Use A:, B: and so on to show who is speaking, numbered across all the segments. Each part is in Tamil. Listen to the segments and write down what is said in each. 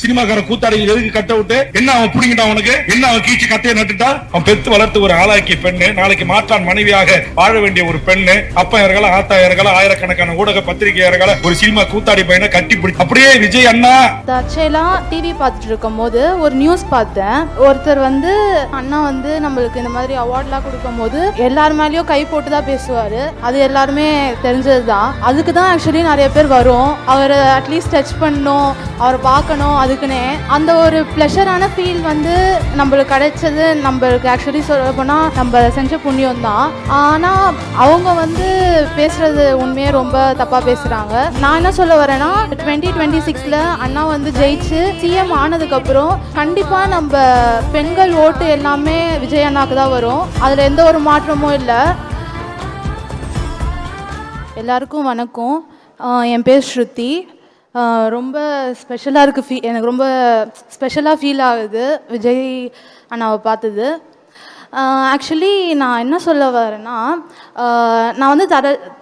A: சினிமாக்கார கூத்தாடி எதுக்கு கட்ட விட்டு என்ன அவன் புடிங்கிட்டான், அவனுக்கு என்ன அவன் கீச்சு கட்டையை நட்டுட்டா, அவன் பெத்து வளர்த்து ஒரு ஆளாக்கிய பெண்ணு, நாளைக்கு மாற்றான் மனைவியாக வாழ வேண்டிய ஒரு பெண்ணு, அப்பா இருக்கலாம் ஆத்தா இருக்கலாம் ஆயிரக்கணக்கான ஊடக பத்திரிகை இருக்கலாம் ஒரு சினிமா கூத்தாடி பையனை கட்டி பிடி. அப்படியே விஜய் அண்ணா
B: தற்செயலாம் டிவி பார்த்துட்டு இருக்கும் போது ஒரு நியூஸ் பார்த்தேன். ஒருத்தர் வந்து அண்ணா வந்து நம்மளுக்கு இந்த மாதிரி அவார்ட்லாம் கொடுக்கும் போது எல்லார் மேலேயும் கை போட்டு தான் பேசுவாரு. அது எல்லாருமே தெரிஞ்சது தான். அதுக்கு தான் ஆக்சுவலி நிறைய பேர் வரும், அவரை அட்லீஸ்ட் டச் பண்ணணும், அவரை பார்க்கணும். அதுக்குன்னே அந்த ஒரு ப்ளஷரான ஃபீல் வந்து நம்மளுக்கு கிடைச்சது. நம்மளுக்கு ஆக்சுவலி சொல்ல போனால் நம்ம செஞ்ச புண்ணியம் தான். ஆனால் அவங்க வந்து பேசுறது உண்மையே ரொம்ப தப்பாக பேசுகிறாங்க. நான் என்ன சொல்ல வரேன்னா 2026 அண்ணா வந்து ஜெயிச்சு சிஎம் ஆனதுக்கப்புறம் கண்டிப்பாக நம்ம பெண்கள் ஓட்டு எல்லாமே விஜய் அண்ணாக்கு தான் வரும். அதில் எந்த ஒரு மாற்றமும் இல்லை. எல்லாருக்கும் வணக்கம். என் பேர் ஸ்ருதி. ரொம்ப ஸ்பெஷலாக இருக்குது, எனக்கு ரொம்ப ஸ்பெஷலாக ஃபீல் ஆகுது விஜய் அண்ணாவை பார்த்தது. ஆக்சுவலி நான் என்ன சொல்ல வரேன்னா, நான் வந்து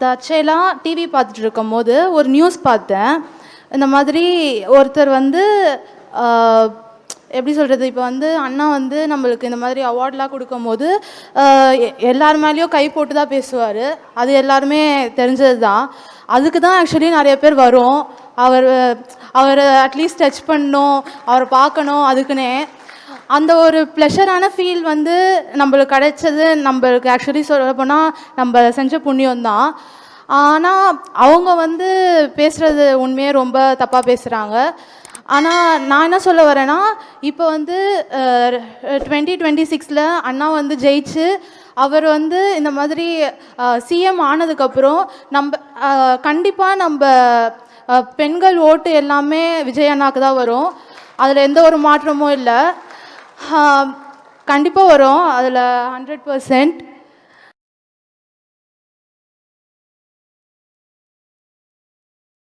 B: தற்செயலாக டிவி பார்த்துட்டு இருக்கும் போது ஒரு நியூஸ் பார்த்தேன். இந்த மாதிரி ஒருத்தர் வந்து எப்படி சொல்கிறது, இப்போ வந்து அண்ணா வந்து நம்மளுக்கு இந்த மாதிரி அவார்ட்லாம் கொடுக்கும் போது எல்லார் மேலேயும் கை போட்டு தான் பேசுவார். அது எல்லாருமே தெரிஞ்சது தான். அதுக்கு தான் ஆக்சுவலி நிறைய பேர் வரும், அவரை அட்லீஸ்ட் டச் பண்ணணும், அவரை பார்க்கணும். அதுக்குன்னே அந்த ஒரு ப்ளஷரான ஃபீல் வந்து நம்மளுக்கு கிடைச்சது. நம்மளுக்கு ஆக்சுவலி சொல்ல போனால் நம்ம செஞ்ச புண்ணியம் தான். ஆனால் அவங்க வந்து பேசுகிறது உண்மையே ரொம்ப தப்பாக பேசுகிறாங்க. ஆனால் நான் என்ன சொல்ல வரேன்னா, இப்போ வந்து 2026 அண்ணா வந்து ஜெயிச்சு அவர் வந்து இந்த மாதிரி சிஎம் ஆனதுக்கப்புறம் கண்டிப்பாக நம்ம பெண்கள் ஓட்டு எல்லாமே விஜய் அண்ணாக்கு தான் வரும். அதில் எந்த ஒரு மாற்றமும் இல்லை. கண்டிப்பாக வரும், அதில் 100%.